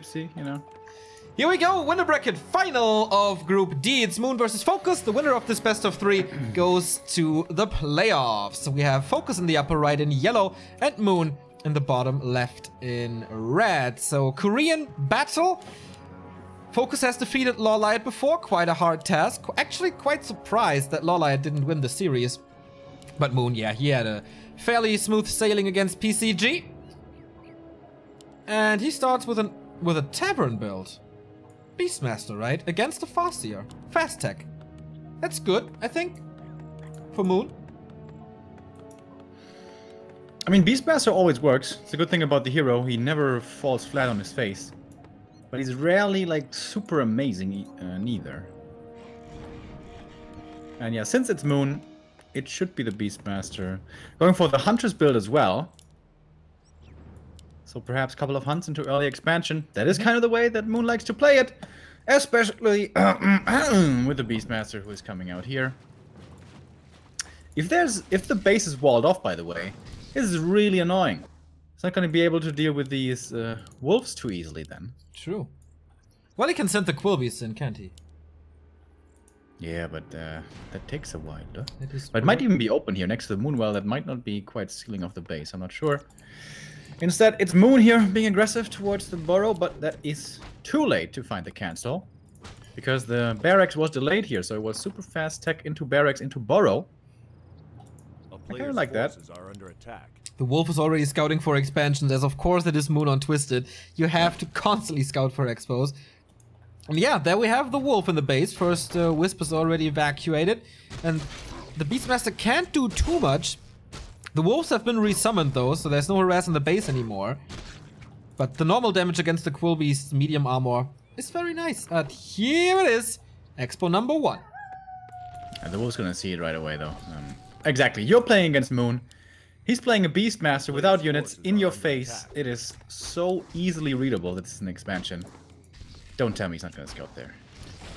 oopsie, you know. Here we go, winner bracket final of Group D. It's Moon versus FoCuS. The winner of this best of 3 goes to the playoffs. We have FoCuS in the upper right in yellow and Moon in the bottom left in red. So Korean battle. FoCuS has defeated Lawlight before, quite a hard task. Actually quite surprised that Lawlight didn't win the series. But Moon, yeah, he had a fairly smooth sailing against PCG. And he starts with a Tavern build. Beastmaster, right? Against the Farseer. Fast tech. That's good, I think, for Moon. I mean, Beastmaster always works. It's a good thing about the hero. He never falls flat on his face. But he's rarely, like, super amazing neither. And yeah, since it's Moon, it should be the Beastmaster. Going for the Huntress build as well. So perhaps a couple of hunts into early expansion. That is kind of the way that Moon likes to play it. Especially with the Beastmaster who is coming out here. If the base is walled off, by the way, this is really annoying. It's not going to be able to deal with these wolves too easily then. True. Well, he can send the Quillbeasts in, can't he? Yeah, but that takes a while, though. But it might even be open here next to the Moonwell. That might not be quite sealing off the base. I'm not sure. Instead, it's Moon here being aggressive towards the burrow, but that is too late to find the cancel. Because the barracks was delayed here, so it was super fast tech into barracks into burrow. I kind of like that. Are under attack. The wolf is already scouting for expansions, as of course it is Moon on Twisted. You have to constantly scout for expos. And yeah, there we have the wolf in the base. First Wisp is already evacuated. And the Beastmaster can't do too much. The wolves have been resummoned though, so there's no harass in the base anymore. But the normal damage against the Quillbeast's medium armor is very nice. And here it is, expo number 1. And the wolf's gonna see it right away though. Exactly, you're playing against Moon. He's playing a Beastmaster without units in your face. It is so easily readable that this is an expansion. Don't tell me he's not gonna scout there.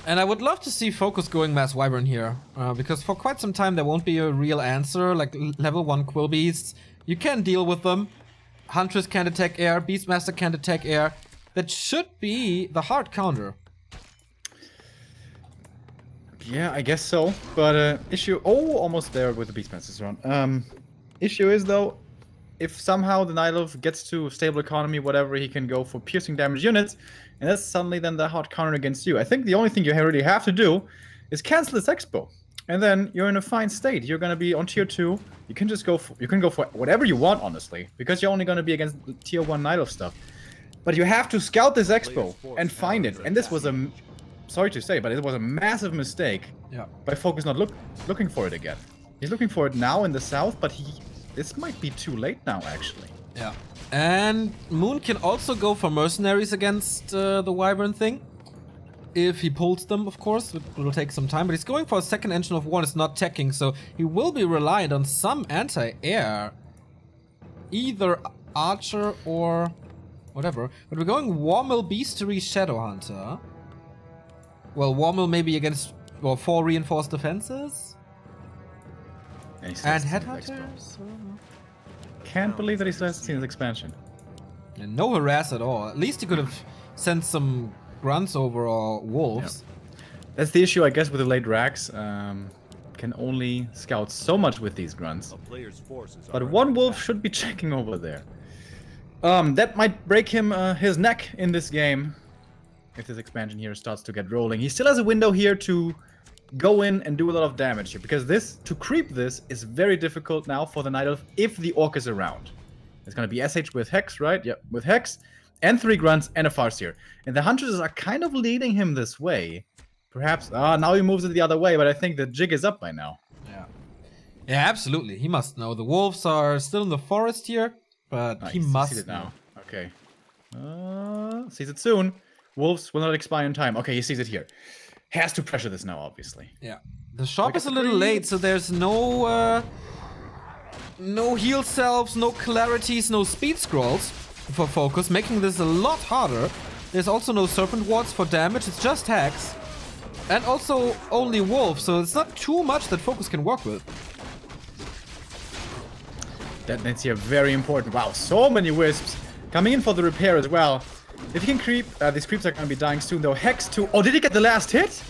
And I would love to see FoCuS going Mass Wyvern here, because for quite some time there won't be a real answer, like level 1 Quillbeasts. You can deal with them. Huntress can't attack air, Beastmaster can't attack air. That should be the hard counter. Yeah, I guess so. But issue... Oh, almost there with the Beastmasters around. Issue is, though, if somehow the Night Elf gets to stable economy, whatever, he can go for piercing damage units. And that's suddenly then the hard counter against you. I think the only thing you really have to do is cancel this expo. And then you're in a fine state. You're going to be on tier 2. You can just go for... You can go for whatever you want, honestly. Because you're only going to be against tier 1 Night Elf stuff. But you have to scout this expo and find it. And this was a... Sorry to say, but it was a massive mistake by FoCuS not looking for it again. He's looking for it now in the south, but this might be too late now, actually. Yeah. And Moon can also go for mercenaries against the Wyvern thing. If he pulls them, of course. It will take some time. But he's going for a second engine of war. It's not teching, so he will be reliant on some anti-air. Either Archer or whatever. But we're going Warmill, Beastery, Shadowhunter. Well, Warmill maybe against 4 reinforced defenses. And Headhunters? Can't believe that he still hasn't seen his expansion. And no harass at all. At least he could have sent some grunts over or wolves. Yeah. That's the issue, I guess, with the late racks. Can only scout so much with these grunts. But one wolf should be checking over there. That might break him his neck in this game. If this expansion here starts to get rolling. He still has a window here to go in and do a lot of damage here. Because to creep this is very difficult now for the Night Elf if the Orc is around. It's going to be SH with Hex, right? Yep, with Hex. And 3 grunts and a Farseer. And the Huntresses are kind of leading him this way. Perhaps, now he moves it the other way, but I think the jig is up by now. Yeah. Yeah, absolutely. He must know. The wolves are still in the forest here, but he must sees it now. Okay. Sees it soon. Wolves will not expire in time. Okay, he sees it here. Has to pressure this now, obviously. Yeah. The shop is a little late, so there's no heal selves, no clarities, no speed scrolls for FoCuS, making this a lot harder. There's also no serpent wards for damage, it's just hacks. And also only wolves, so it's not too much that FoCuS can work with. That's here very important. Wow, so many wisps coming in for the repair as well. If he can creep, these creeps are gonna be dying soon though. Hex 2. Oh, did he get the last hit?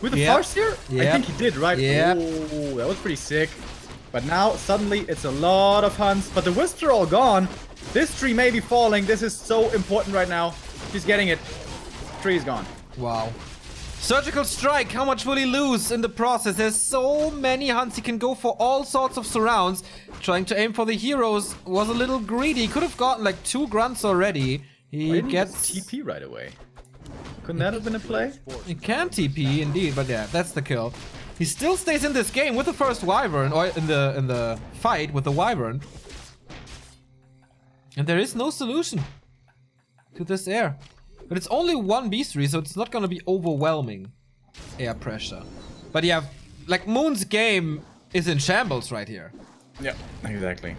With the Farseer? I think he did, right? Yeah. Oh, that was pretty sick. But now, suddenly, it's a lot of hunts. But the Wisps are all gone. This tree may be falling. This is so important right now. He's getting it. Tree is gone. Wow. Surgical Strike, how much will he lose in the process? There's so many hunts. He can go for all sorts of surrounds. Trying to aim for the heroes was a little greedy. He could have gotten like 2 grunts already. He gets TP right away. Couldn't that have been a play? He can TP indeed, but yeah, that's the kill. He still stays in this game with the first Wyvern, or in the fight with the Wyvern. And there is no solution to this air. But it's only 1 beastery, so it's not gonna be overwhelming air pressure. But yeah, like Moon's game is in shambles right here. Yeah, exactly.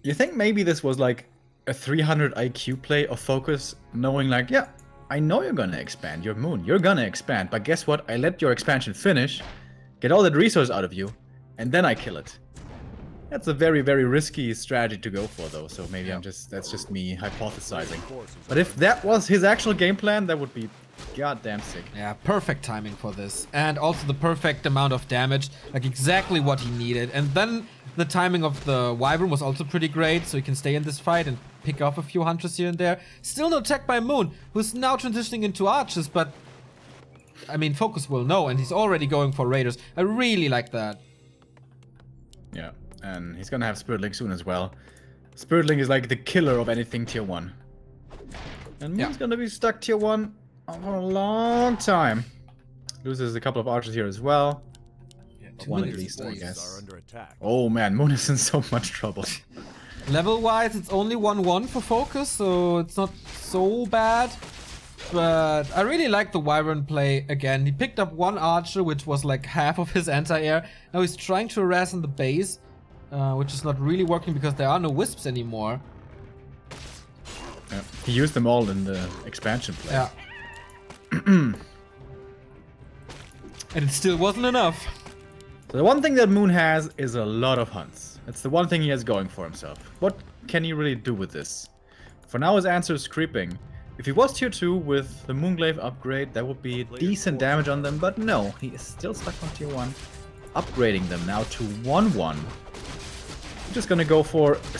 You think maybe this was like a 300 IQ play of FoCuS, knowing like, yeah, I know you're gonna expand, you're Moon, you're gonna expand, but guess what? I let your expansion finish, get all that resource out of you, and then I kill it. That's a very, very risky strategy to go for though, so maybe that's just me hypothesizing. But if that was his actual game plan, that would be goddamn sick. Yeah, perfect timing for this. And also the perfect amount of damage, like exactly what he needed. And then the timing of the Wyvern was also pretty great, so he can stay in this fight and pick off a few hunters here and there. Still no tech by Moon, who's now transitioning into archers, but I mean, FoCuS will know, and he's already going for raiders. I really like that. Yeah. And he's gonna have Spirit Link soon as well. Spirit Link is like the killer of anything tier 1. And Moon's gonna be stuck tier 1 for a long time. Loses a couple of archers here as well. Yeah, 1 at least, I guess. Oh man, Moon is in so much trouble. Level-wise, it's only 1-1 for FoCuS, so it's not so bad. But I really like the Wyvern play again. He picked up 1 archer, which was like half of his anti-air. Now he's trying to harass in the base. Which is not really working because there are no wisps anymore. Yeah, he used them all in the expansion play. Yeah. And it still wasn't enough. So the one thing that Moon has is a lot of hunts. That's the one thing he has going for himself. What can he really do with this? For now his answer is creeping. If he was tier 2 with the Moonglaive upgrade, that would be decent damage on them, but no, he is still stuck on tier 1. Upgrading them now to 1-1. I'm just gonna go for a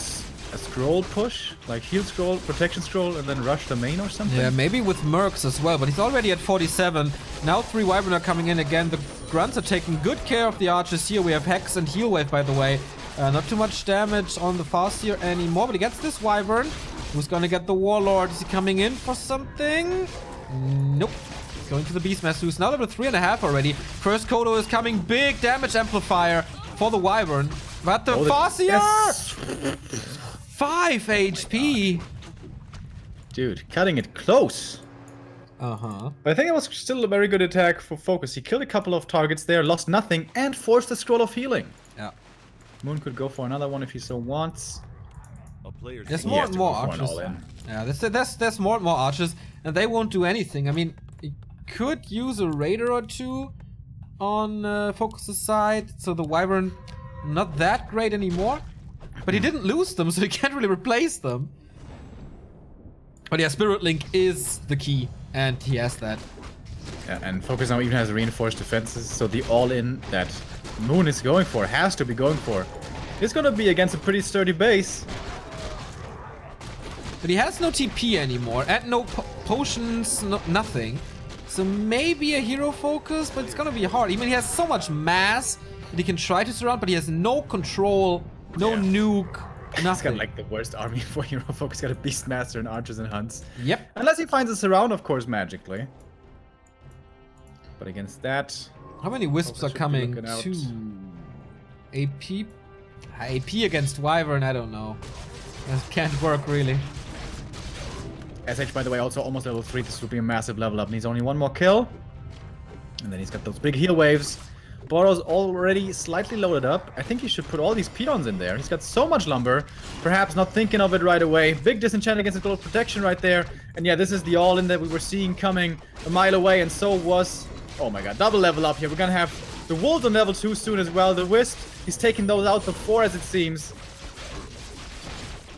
scroll push, like heal scroll, protection scroll, and then rush the main or something. Yeah, maybe with mercs as well, but he's already at 47. Now 3 Wyvern are coming in again. The grunts are taking good care of the archers here. We have Hex and Heal Wave, by the way. Not too much damage on the Farseer anymore, but he gets this Wyvern. Who's gonna get the Warlord? Is he coming in for something? Nope. Going to the Beastmaster, who's now level 3.5 already. First Kodo is coming. Big damage amplifier for the Wyvern. But the Farseer! 5 HP! Dude, cutting it close. Uh-huh. But I think it was still a very good attack for FoCuS. He killed a couple of targets there, lost nothing, and forced the Scroll of Healing. Yeah. Moon could go for another one if he so wants. There's more and more archers. Yeah, there's more and more archers, and they won't do anything. I mean, he could use a raider or 2 on FoCuS' side, so the Wyvern not that great anymore. But he didn't lose them, so he can't really replace them. But yeah, Spirit Link is the key, and he has that. Yeah, and FoCuS now even has reinforced defenses, so the all-in that Moon is going for, has to be going for, is gonna be against a pretty sturdy base. But he has no TP anymore, and no potions, nothing. So maybe a hero focus, but it's gonna be hard. I mean, he has so much mass that he can try to surround, but he has no control, no nuke, nothing. He's got like the worst army for hero focus. Got a Beastmaster and archers and hunts. Yep. Unless he finds a surround, of course, magically. But against that... How many wisps are coming? 2. AP? AP against Wyvern, I don't know. That can't work, really. SH, by the way, also almost level 3. This will be a massive level up. Needs only 1 more kill. And then he's got those big heal waves. Boro's already slightly loaded up. I think he should put all these peons in there. He's got so much lumber. Perhaps not thinking of it right away. Big disenchant against the gold protection right there. And yeah, this is the all-in that we were seeing coming a mile away. And so was... Oh my god, double level up here. We're gonna have the wolves on level 2 soon as well. The wisp, he's taking those out before, as it seems.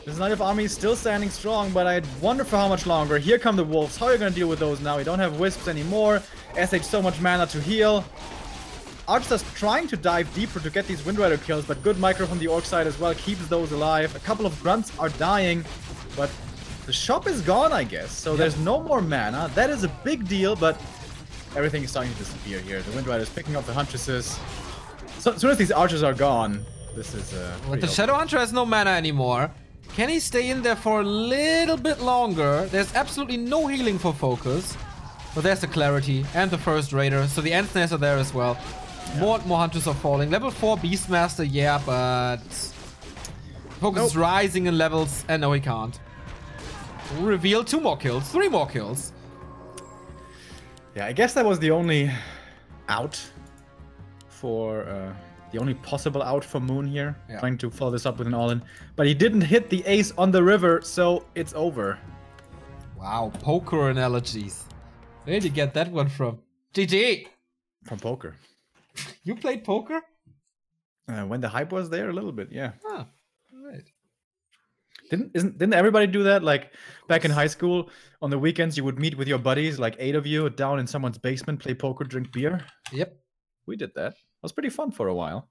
This Knight army is still standing strong, but I wonder for how much longer. Here come the wolves. How are you gonna deal with those now? You don't have wisps anymore. SH so much mana to heal. Archers trying to dive deeper to get these Wind Rider kills, but good micro from the Orc side as well keeps those alive. A couple of grunts are dying, but the shop is gone, I guess. So there's no more mana. That is a big deal, but everything is starting to disappear here. The Wind Rider is picking up the Huntresses. So as soon as these archers are gone, this is but the Shadow Hunter has no mana anymore. Can he stay in there for a little bit longer? There's absolutely no healing for FoCuS. But there's the Clarity and the first Raider. So the End Snares are there as well. Yeah. More and more Hunters are falling. Level 4 Beastmaster, yeah, but FoCuS is rising in levels. And no, he can't. Reveal 2 more kills, 3 more kills. Yeah, I guess that was the only out for... the only possible out for Moon here, trying to follow this up with an all-in. But he didn't hit the ace on the river, so it's over. Wow, poker analogies. Where did you get that one from? GG! From poker. You played poker? When the hype was there, a little bit, yeah. Ah, right. Didn't everybody do that? Like, back in high school, on the weekends, you would meet with your buddies, like 8 of you, down in someone's basement, play poker, drink beer? Yep. We did that. It was pretty fun for a while.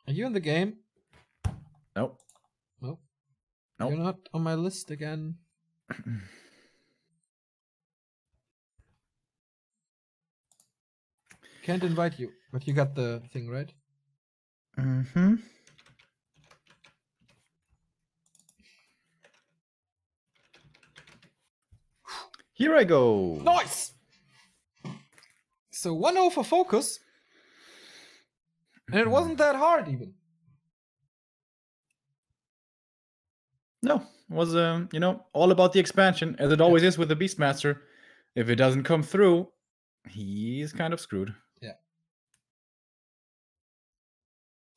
Are you in the game? Nope. Nope. Nope. You're not on my list again. Can't invite you, but you got the thing, right? Mm-hmm. Here I go. Nice! So 1-0 for FoCuS. And it wasn't that hard, even. No, it was, you know, all about the expansion, as it always is with the Beastmaster. If it doesn't come through, he's kind of screwed. Yeah.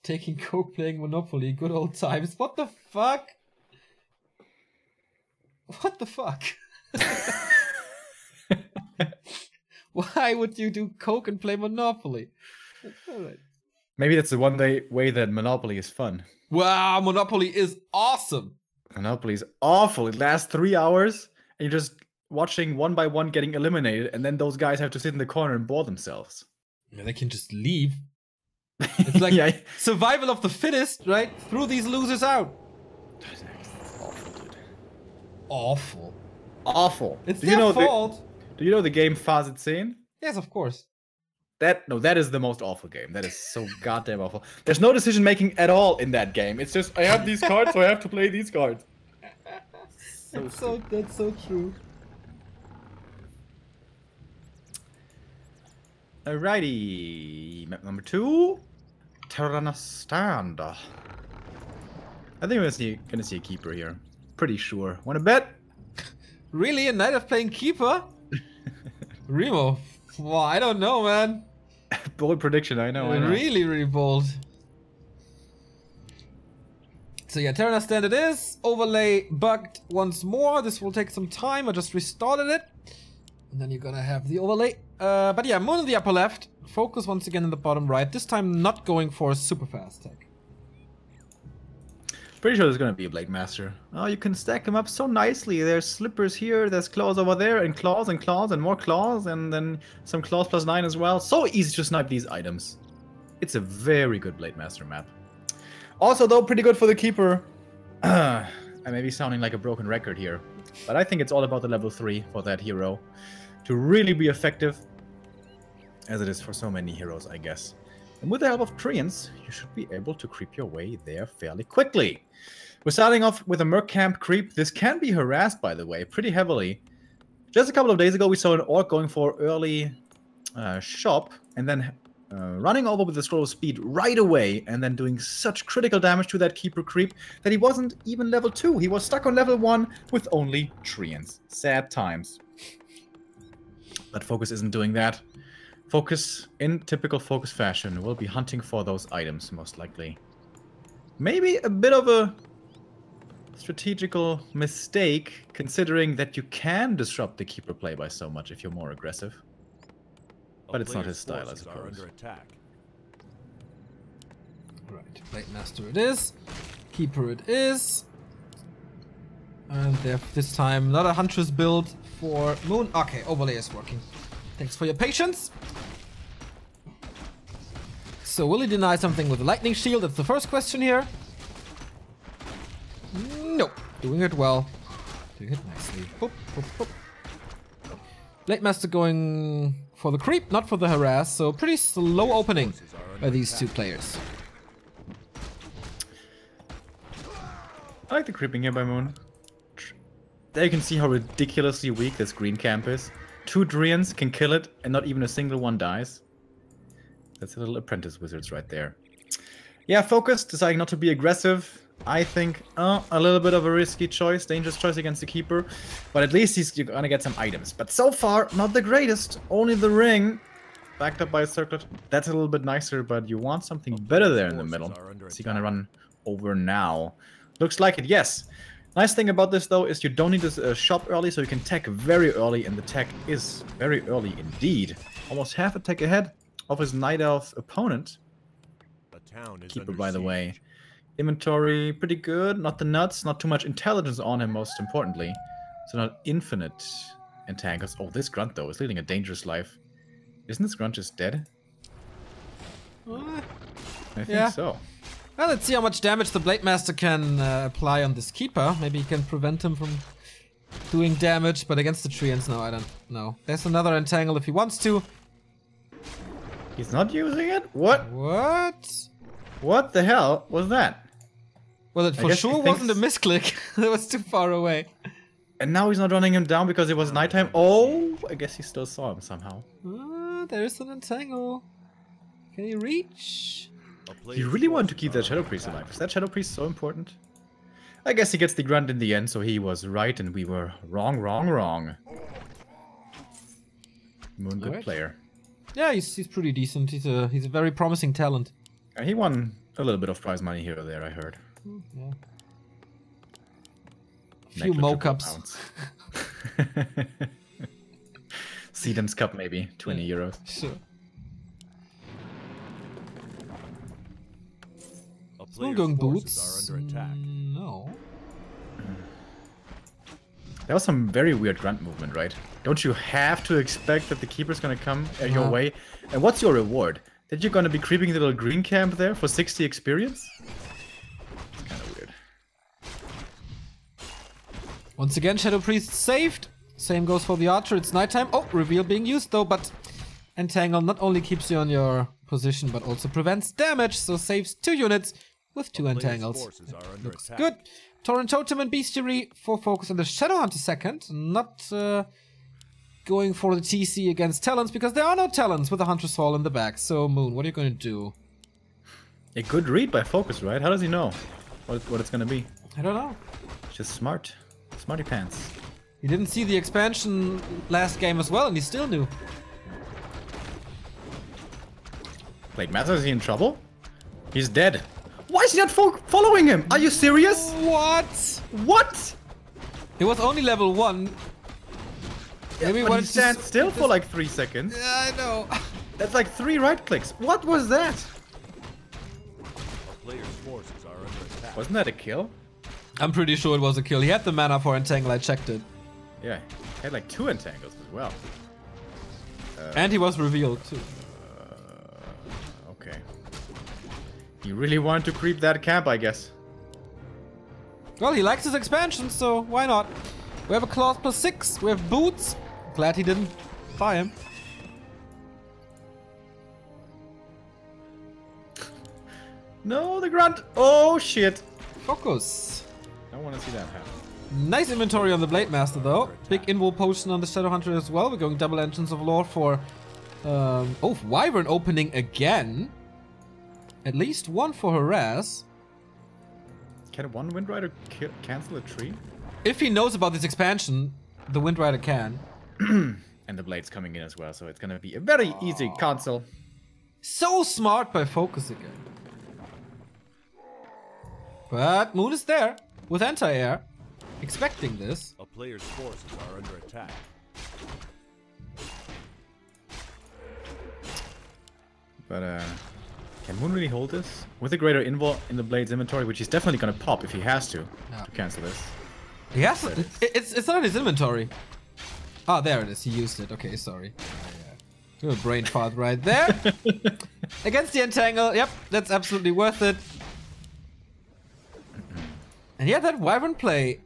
Taking coke, playing Monopoly, good old times. What the fuck? What the fuck? Why would you do coke and play Monopoly? Alright. Maybe that's the one way that Monopoly is fun. Wow, Monopoly is awesome. Monopoly is awful. It lasts 3 hours, and you're just watching one by one getting eliminated, and then those guys have to sit in the corner and bore themselves. Yeah, they can just leave. It's like survival of the fittest, right? Threw these losers out. That's awful, dude. Awful. Awful. It's their fault. Do you know the game FoCuS? Yes, of course. That is the most awful game. That is so goddamn awful. There's no decision making at all in that game. It's just I have these cards, so I have to play these cards. That's so true. Alrighty, map number 2, Terranastanda. I think we're gonna see a keeper here. Pretty sure. Wanna bet? Really, a night of playing keeper? Remo. Well, I don't know, man. Bold prediction, I know. Really, really bold. So yeah, Terranastanda it is. Overlay bugged once more. This will take some time. I just restarted it. And then you're gonna have the overlay. But yeah, Moon in the upper left. FoCuS once again in the bottom right. This time not going for a super fast tech. Pretty sure there's gonna be a Blade Master. Oh, you can stack them up so nicely. There's slippers here, there's claws over there, and claws and claws and more claws, and then some claws +9 as well. So easy to snipe these items. It's a very good Blade Master map. Also, though, pretty good for the keeper. I may be sounding like a broken record here, but I think it's all about the level 3 for that hero to really be effective, as it is for so many heroes, I guess. And with the help of Treants, you should be able to creep your way there fairly quickly. We're starting off with a Merc Camp creep. This can be harassed, by the way, pretty heavily. Just a couple of days ago, we saw an Orc going for early shop, and then running over with the slow speed right away, and then doing such critical damage to that Keeper creep that he wasn't even level 2. He was stuck on level 1 with only Treants. Sad times. But FoCuS isn't doing that. FoCuS, in typical FoCuS fashion, will be hunting for those items, most likely. Maybe a bit of a strategical mistake, considering that you can disrupt the Keeper play by so much if you're more aggressive. But it's not his style, I suppose. Right, Blade Master it is. Keeper it is. And this time not a Huntress build for Moon. Okay, overlay is working. Thanks for your patience. So will he deny something with the lightning shield? That's the first question here. Nope. Doing it well. Doing it nicely. Boop, boop, boop. Blade Master going for the creep, not for the harass. So pretty slow opening by these two players. I like the creeping here by Moon. There you can see how ridiculously weak this green camp is. 2 Drians can kill it, and not even a single one dies. That's a little apprentice wizards right there. Yeah, FoCuS, deciding not to be aggressive. I think a little bit of a risky choice, dangerous choice against the keeper. But at least he's gonna get some items. But so far, not the greatest. Only the ring, backed up by a circlet. That's a little bit nicer, but you want something better there in the middle. Is he gonna run over now? Looks like it, yes. Nice thing about this though is you don't need to shop early, so you can tech very early, and the tech is very early indeed. Almost half a tech ahead of his Night Elf opponent. Keeper, by the way. Inventory, pretty good. Not the nuts, not too much intelligence on him, most importantly. So not infinite entangles. Oh, this grunt though is leading a dangerous life. Isn't this grunt just dead? I think so. Well, let's see how much damage the Blade Master can apply on this keeper. Maybe he can prevent him from doing damage, but against the Treants, no, I don't know. There's another entangle if he wants to. He's not using it? What? What? What the hell was that? Well, it for sure wasn't a misclick. That was too far away. And now he's not running him down because it was nighttime. Oh, I guess he still saw him somehow. There's an entangle. Can he reach? You really want to keep that Shadow Priest alive. Is that Shadow Priest so important? I guess he gets the grunt in the end, so he was right and we were wrong. Moon, good player. Yeah, he's pretty decent. He's a very promising talent. He won a little bit of prize money here or there, I heard. Yeah. A few mo-cups. Sedum's Cup maybe, 20 euros. Sure. Moon going boots? No. That was some very weird grunt movement, right? Don't you have to expect that the keeper's gonna come your way? And what's your reward? That you're gonna be creeping the little green camp there for 60 experience? It's kind of weird. Once again, Shadow Priest saved. Same goes for the Archer. It's nighttime. Oh, reveal being used though, but Entangle not only keeps you on your position, but also prevents damage, so saves 2 units with 2 entangles. Looks good. Torrent Totem and Bestiary for FoCuS on the Shadowhunter second. Not going for the TC against Talons, because there are no Talons with a Hunter's Hall in the back. So, Moon, what are you going to do? A good read by FoCuS, right? How does he know what it's going to be? I don't know. Just smart. Smarty pants. He didn't see the expansion last game as well, and he still knew. Blade Master, is he in trouble? He's dead. Why is he not following him? Are you serious? What? What? He was only level 1. Yeah, maybe he stands still for like 3 seconds. Yeah, I know. That's like 3 right clicks. What was that? Wasn't that a kill? I'm pretty sure it was a kill. He had the mana for Entangle, I checked it. Yeah, he had like 2 entangles as well. And he was revealed too. Okay. You really want to creep that camp, I guess. Well, he likes his expansion, so why not? We have a claws +6, we have boots. Glad he didn't buy him. No, the grunt. Oh, shit. FoCuS. I want to see that happen. Nice inventory on the Blade Master, though. Big invul potion on the Shadowhunter as well. We're going double Engines of Lore for... oh, Wyvern opening again. At least 1 for Harass. Can one Windrider cancel a tree? If he knows about this expansion, the Windrider can. And the Blade's coming in as well, so it's gonna be a very easy cancel. So smart by FoCuS again. But Moon is there with anti-air, expecting this. A player's forces are under attack. But can Moon really hold this? With a greater invul in the Blade's inventory, which he's definitely gonna pop if he has to cancel this. Yes, it's not in his inventory. Ah, there it is. He used it. Okay, sorry. Do a brain fart right there. Against the Entangle. Yep, that's absolutely worth it. And yeah, that Wyvern play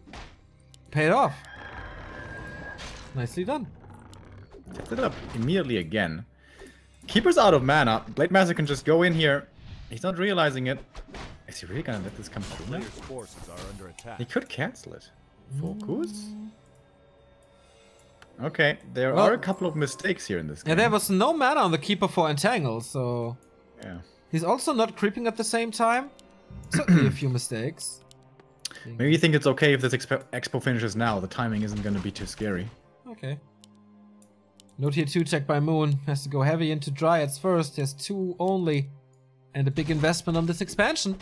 paid off. Nicely done. Set it up immediately again. Keeper's out of mana. Blade Master can just go in here. He's not realizing it. Is he really gonna let this come through now? Player's forces are under attack. He could cancel it. FoCuS? Okay, there are a couple of mistakes here in this game. Yeah, there was no mana on the Keeper for Entangle, so... Yeah. He's also not creeping at the same time. Certainly a few mistakes. Maybe you think it's okay if this expo finishes now. The timing isn't going to be too scary. Okay. No tier 2 check by Moon. Has to go heavy into Dryads first. He has 2 only. And a big investment on this expansion.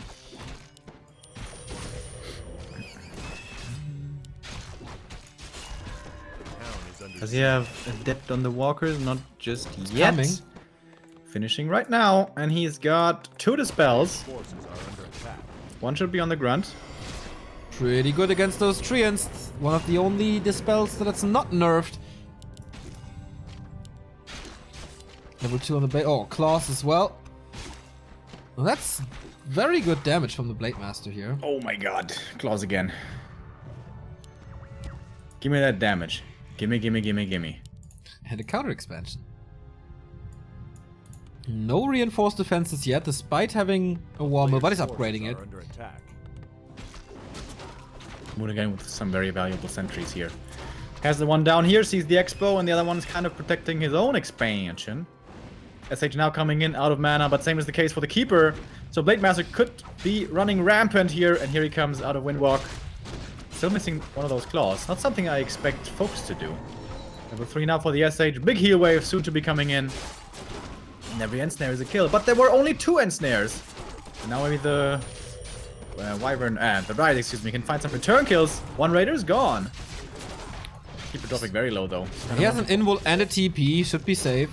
Does he have Adept on the Walkers? Not just yet. Coming. Finishing right now. And he's got 2 Dispels. Forces are under attack. 1 should be on the Grunt. Pretty good against those Treants. One of the only Dispels that's not nerfed. Level 2 on the Blade. Oh, Claws as well. Well, that's very good damage from the Blade Master here. Oh my god. Claws again. Give me that damage. Gimme, gimme, gimme, gimme. And a counter expansion. No reinforced defenses yet, despite having a War Mill, but he's upgrading it. Under attack. Moon again with some very valuable sentries here. Has the one down here, sees the Expo, and the other one's kind of protecting his own expansion. SH now coming in out of mana, but same is the case for the Keeper. So Blade Master could be running rampant here, and here he comes out of Windwalk. Still missing one of those claws. Not something I expect FoCuS to do. Level 3 now for the SH. Big heal wave soon to be coming in. And every Ensnare is a kill. But there were only 2 Ensnares. And now maybe the Wyvern and the Riot, excuse me, can find some return kills. 1 Raider's gone. Keeper dropping very low though. He has an invul and a TP, should be safe.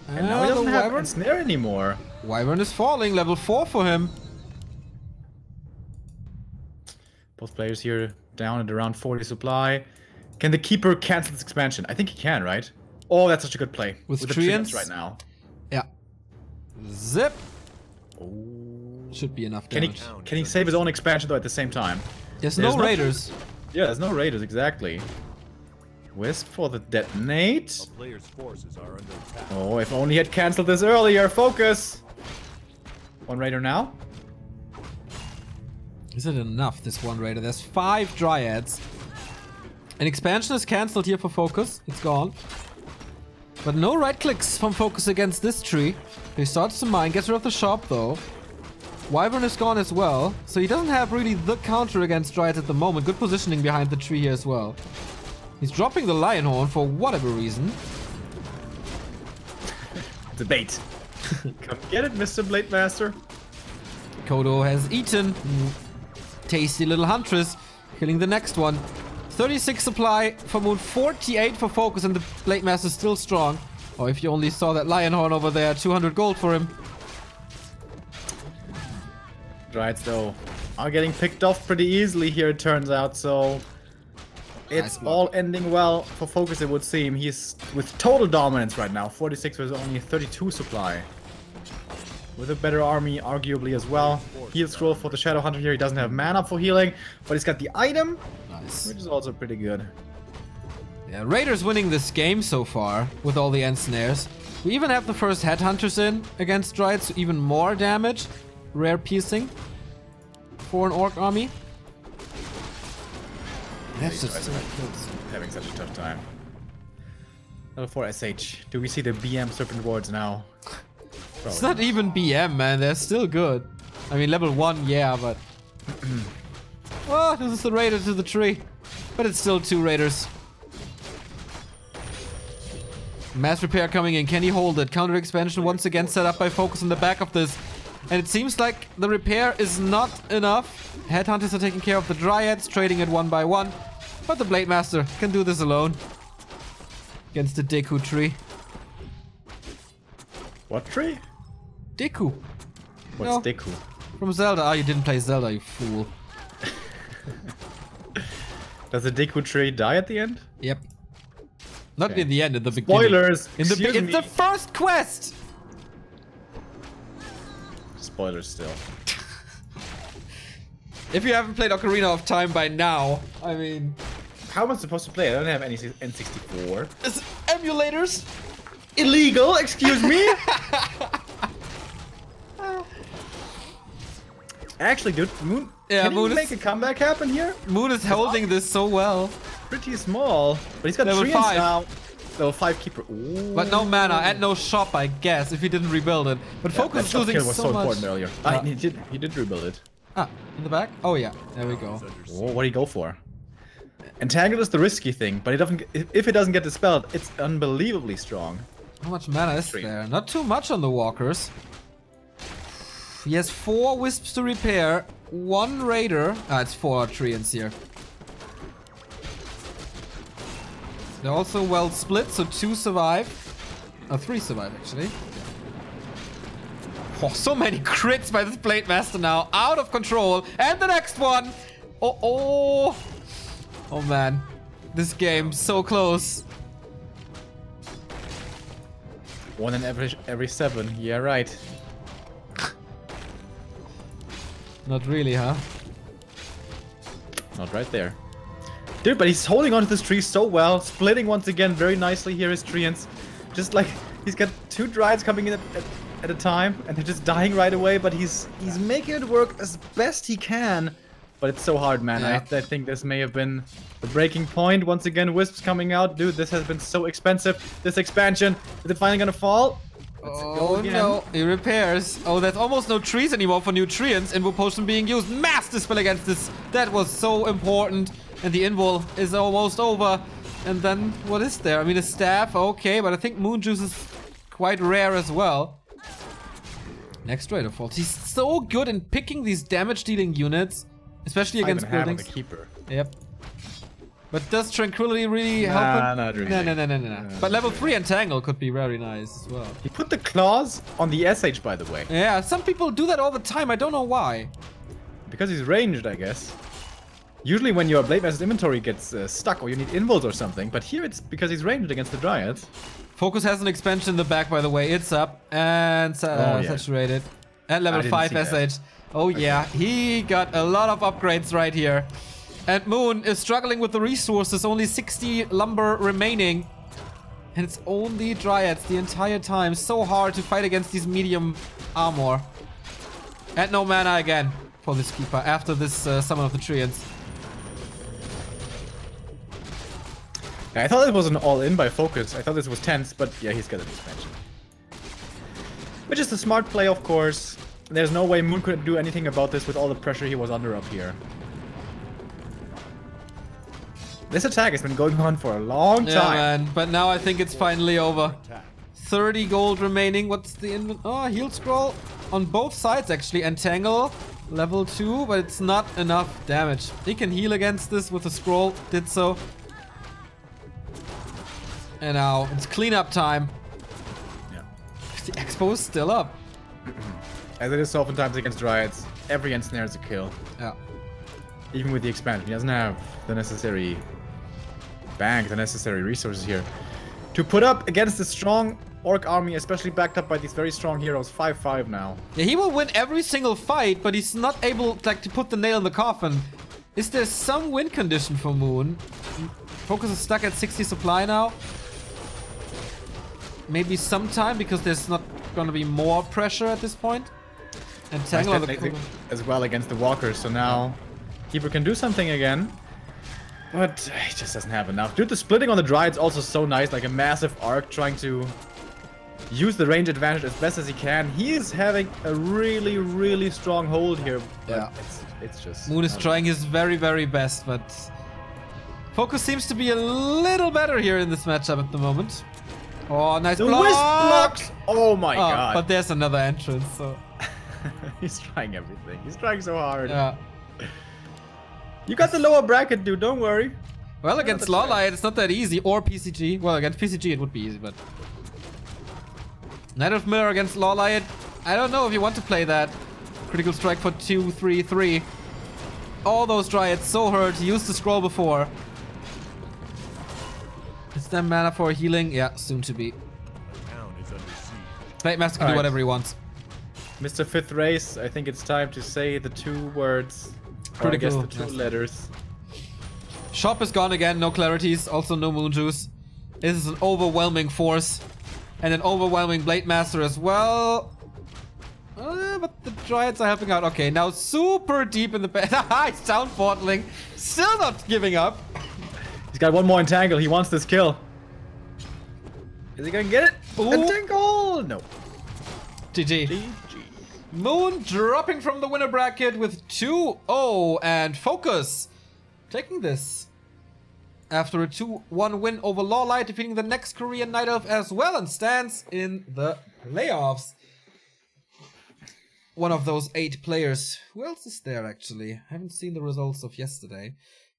And now he doesn't have Ensnare anymore. Wyvern is falling, level 4 for him. Both players here down at around 40 supply. Can the Keeper cancel this expansion? I think he can, right? Oh, that's such a good play. With the Treants right now. Yeah. Zip. Oh. Should be enough Can damage. he save his own expansion though at the same time? There's no Raiders. Yeah, there's no Raiders, exactly. Wisp for the detonate. A player's forces are under attack. Oh, if only he had cancelled this earlier. FoCuS. 1 Raider now. Is it enough, this 1 Raider? There's 5 Dryads. An expansion is cancelled here for FoCuS. It's gone. But no right clicks from FoCuS against this tree. He starts to mine, gets rid of the shop though. Wyvern is gone as well. So he doesn't have really the counter against Dryads at the moment. Good positioning behind the tree here as well. He's dropping the Lion Horn for whatever reason. Debate. Come get it, Mr. Blade Master. Kodo has eaten. Tasty little Huntress. Killing the next one. 36 supply for Moon, 48 for FoCuS, and the Blade Master still strong. Oh, if you only saw that Lion Horn over there, 200 gold for him. Dryads though are getting picked off pretty easily here, it turns out, so it's all ending well for FoCuS, it would seem. He's with total dominance right now. 46 with only 32 supply. With a better army, arguably, as well. Heal scroll for the Shadow Hunter here. He doesn't have mana for healing, but he's got the item, Nice. which is also pretty good. Yeah, Raiders winning this game so far with all the Ensnares. We even have the first Headhunters in against Dryads, so even more damage. Rare piercing for an Orc army. That's just Having such a tough time. Level 4 SH. Do we see the BM Serpent Wards now? It's not even BM, man. They're still good. I mean, level 1, yeah, but... Oh, this is the Raider to the tree. But it's still 2 Raiders. Mass repair coming in. Can he hold it? Counter expansion once again set up by FoCuS in the back of this. And it seems like the repair is not enough. Headhunters are taking care of the Dryads, trading it 1 by 1. But the Blade Master can do this alone. Against the Deku tree. What tree? Deku. What's No. Deku? From Zelda. Ah, you didn't play Zelda, you fool. Does the Deku tree die at the end? Yep. Not Okay. in the end, in the beginning. Spoilers! In the Excuse it's me. the first quest! Spoilers still. If you haven't played Ocarina of Time by now, I mean... How am I supposed to play? I don't have any N64. It's emulators? Illegal, excuse me? Actually, dude, Moon. Yeah, can Moon he is- make a comeback happen here? Moon is holding this so well. Pretty small, but he's got Level 3 5. now. Level 5 keeper. Ooh. But no mana and no shop, I guess, if he didn't rebuild it. But Yeah, FoCuS that is shot losing kill was so so much. important earlier. Yeah. He did rebuild it. Ah, in the back? Oh yeah, there we go. Oh, what do you go for? Entangle is the risky thing, but it doesn't. If it doesn't get dispelled, it's unbelievably strong. How much mana is 3. there? Not too much on the walkers. He has 4 wisps to repair, 1 raider. Ah, it's 4 treants here. They're also well split, so 2 survive. 3 survive actually. Oh, so many crits by this Blade Master now. Out of control. And the next one. Oh. Oh man. This game so close. 1 in every 7. Yeah, right. Not really, huh? Not right there. Dude, but he's holding onto this tree so well. Splitting once again very nicely here his treants. Just like he's got 2 Dryads coming in at a time, and they're just dying right away, but he's making it work as best he can. But it's so hard, man. Yeah. I think this may have been the breaking point. Once again, Wisps coming out. Dude, this has been so expensive. This expansion. Is it finally gonna fall? Let's go Oh again. no, he repairs. Oh, there's almost no trees anymore for new treants. Invo potion being used. Mass dispel against this. That was so important. And the invul is almost over. And then, what is there? I mean, a staff, okay, but I think Moon Juice is quite rare as well. Next Raider falls. He's so good in picking these damage-dealing units, especially against 5.5 on buildings. the keeper. Yep. But does Tranquility really help him? Not really. No. But level 3 Entangle could be very nice as well. He put the claws on the SH, by the way. Yeah, some people do that all the time. I don't know why. Because he's ranged, I guess. Usually when your Blade Master's inventory gets stuck or you need invuls or something, but here it's because he's ranged against the Dryads. FoCuS has an expansion in the back, by the way. It's up and yeah. saturated. And level I 5 didn't see SH. Oh yeah, he got a lot of upgrades right here. And Moon is struggling with the resources. Only 60 lumber remaining. And it's only Dryads the entire time. So hard to fight against these medium armor. And no mana again for this keeper after this summon of the treants. I thought it was an all-in by FoCuS. I thought this was tense, but yeah, he's got an expansion. Which is a smart play, of course. There's no way Moon could do anything about this with all the pressure he was under up here. This attack has been going on for a long time. Yeah, man. But now I think it's finally over. 30 gold remaining. What's the heal scroll on both sides actually. Entangle level 2, but it's not enough damage. He can heal against this with a scroll. Did so. And now it's cleanup time. Yeah. The expo is still up. As it is so oftentimes against Dryads, every ensnare is a kill. Yeah. Even with the expansion, he doesn't have the necessary bank, the necessary resources here to put up against the strong Orc army, especially backed up by these very strong heroes. 5-5 now. Yeah, he will win every single fight, but he's not able like to put the nail in the coffin. Is there some win condition for Moon? FoCuS is stuck at 60 supply now. Maybe sometime because there's not gonna be more pressure at this point. And Tangle on the as well against the walkers, so now Keeper can do something again. But he just doesn't have enough. Dude, the splitting on the Dryad's also so nice, like a massive arc trying to use the range advantage as best as he can. He is having a really, really strong hold here. But yeah. It's just... Moon is trying his very, very best, but FoCuS seems to be a little better here in this matchup at the moment. Oh, nice block! Wisp blocks! Oh my god. But there's another entrance, so... He's trying everything. He's trying so hard. Yeah. You got the lower bracket, dude. Don't worry. Well, against Lawlight, it's not that easy. Or PCG. Well, against PCG, it would be easy, but... Knight of Mirror against Lawlight. I don't know if you want to play that. Critical strike for 2-3-3. All those Dryads so hurt. He used the scroll before. Is there mana for healing? Yeah, soon to be. Town is under siege. Blade Master can do whatever he wants. Mr. Fifth Race, I think it's time to say the 2 words. Or I guess the 2 letters. Shop is gone again, no clarities, also no moon juice. This is an overwhelming force. And an overwhelming Blade Master as well. But the Dryads are helping out. Okay, now super deep in the bed. It's down portaling. Still not giving up. He's got 1 more entangle. He wants this kill. Is he gonna get it? Ooh. Entangle! No. GG. GG. Moon dropping from the winner bracket with 2-0 and FoCuS taking this after a 2-1 win over Lawlight, defeating the next Korean Night Elf as well, and stands in the playoffs. One of those 8 players. Who else is there actually? I haven't seen the results of yesterday.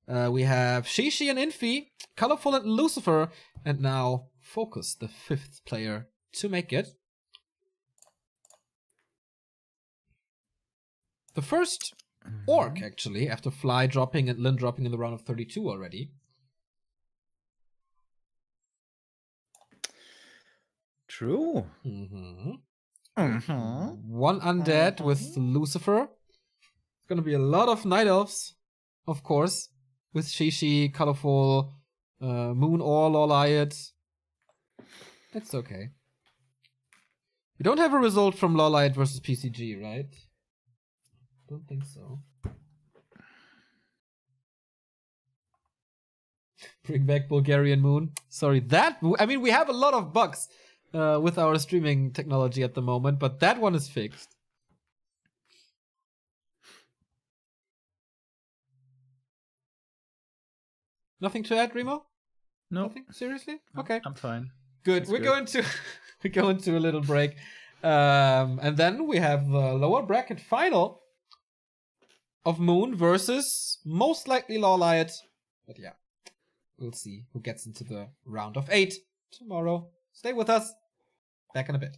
We have Shishi and Infi, Colorful and Lucifer, and now FoCuS, the 5th player to make it. The first Orc, actually, after Fly dropping and Lin dropping in the round of 32 already. True. One Undead with Lucifer. Gonna be a lot of Night Elves, of course, with Shishi, Colorful, Moon or Lawlight. That's okay. We don't have a result from Lawlight versus PCG, right? Don't think so. Bring back Bulgarian Moon. Sorry, I mean, we have a lot of bugs with our streaming technology at the moment, but that one is fixed. Nothing to add, Remo? No. Nothing? Seriously? Okay. I'm fine. Good. We're going to a little break. And then we have the lower bracket final of Moon versus most likely Lawlight. But yeah, we'll see who gets into the round of 8 tomorrow. Stay with us. Back in a bit.